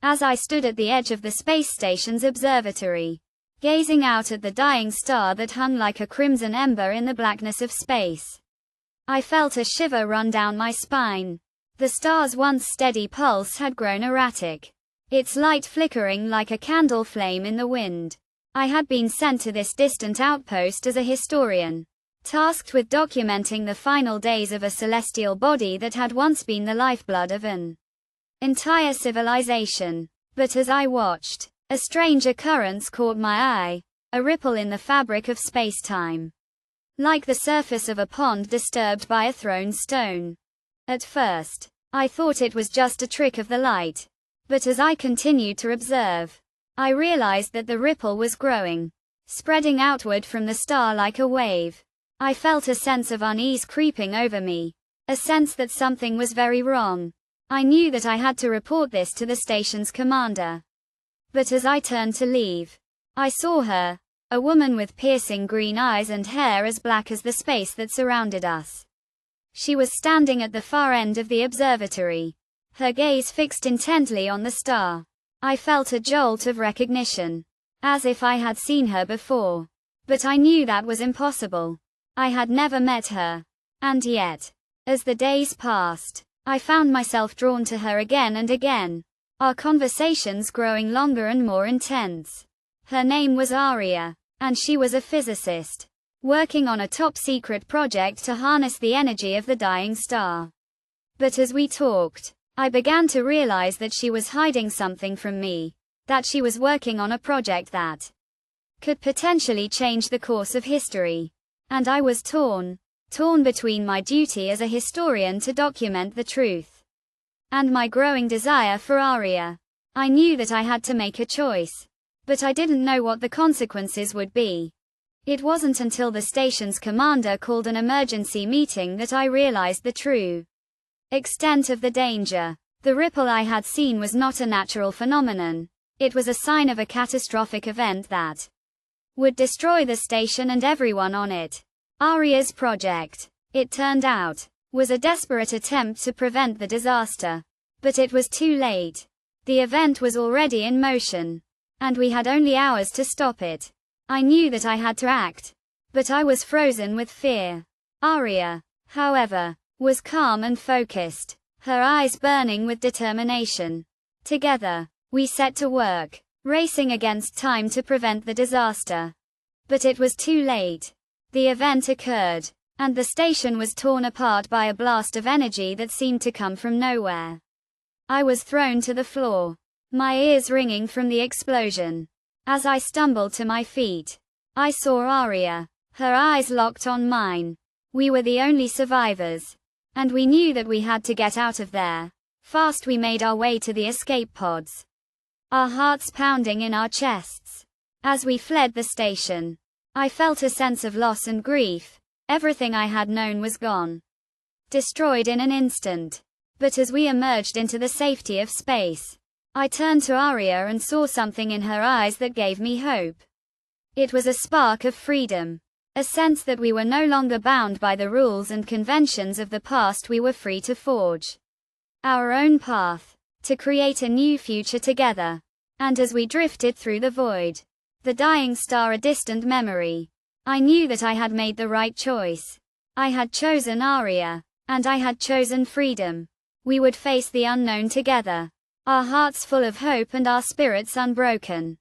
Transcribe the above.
as I stood at the edge of the space station's observatory, gazing out at the dying star that hung like a crimson ember in the blackness of space. I felt a shiver run down my spine. The star's once steady pulse had grown erratic, its light flickering like a candle flame in the wind. I had been sent to this distant outpost as a historian, tasked with documenting the final days of a celestial body that had once been the lifeblood of an entire civilization. But as I watched, a strange occurrence caught my eye, a ripple in the fabric of space-time, like the surface of a pond disturbed by a thrown stone. At first, I thought it was just a trick of the light, but as I continued to observe, I realized that the ripple was growing, spreading outward from the star like a wave. I felt a sense of unease creeping over me, a sense that something was very wrong. I knew that I had to report this to the station's commander. But as I turned to leave, I saw her, a woman with piercing green eyes and hair as black as the space that surrounded us. She was standing at the far end of the observatory, her gaze fixed intently on the star. I felt a jolt of recognition, as if I had seen her before. But I knew that was impossible. I had never met her. And yet, as the days passed, I found myself drawn to her again and again, our conversations growing longer and more intense. Her name was Aria, and she was a physicist, working on a top-secret project to harness the energy of the dying star. But as we talked, I began to realize that she was hiding something from me, that she was working on a project that could potentially change the course of history. And I was torn between my duty as a historian to document the truth, and my growing desire for Aria. I knew that I had to make a choice, but I didn't know what the consequences would be. It wasn't until the station's commander called an emergency meeting that I realized the true extent of the danger. The ripple I had seen was not a natural phenomenon. It was a sign of a catastrophic event that would destroy the station and everyone on it. Aria's project, it turned out, was a desperate attempt to prevent the disaster. But it was too late. The event was already in motion, and we had only hours to stop it. I knew that I had to act, but I was frozen with fear. Aria, however, was calm and focused, her eyes burning with determination. Together, we set to work, racing against time to prevent the disaster. But it was too late. The event occurred, and the station was torn apart by a blast of energy that seemed to come from nowhere. I was thrown to the floor, my ears ringing from the explosion. As I stumbled to my feet, I saw Aria, her eyes locked on mine. We were the only survivors, and we knew that we had to get out of there. Fast we made our way to the escape pods, our hearts pounding in our chests. As we fled the station, I felt a sense of loss and grief. Everything I had known was gone, destroyed in an instant. But as we emerged into the safety of space, I turned to Aria and saw something in her eyes that gave me hope. It was a spark of freedom, a sense that we were no longer bound by the rules and conventions of the past. We were free to forge our own path, to create a new future together. And as we drifted through the void, the dying star a distant memory, I knew that I had made the right choice. I had chosen Aria, and I had chosen freedom. We would face the unknown together, our hearts full of hope and our spirits unbroken.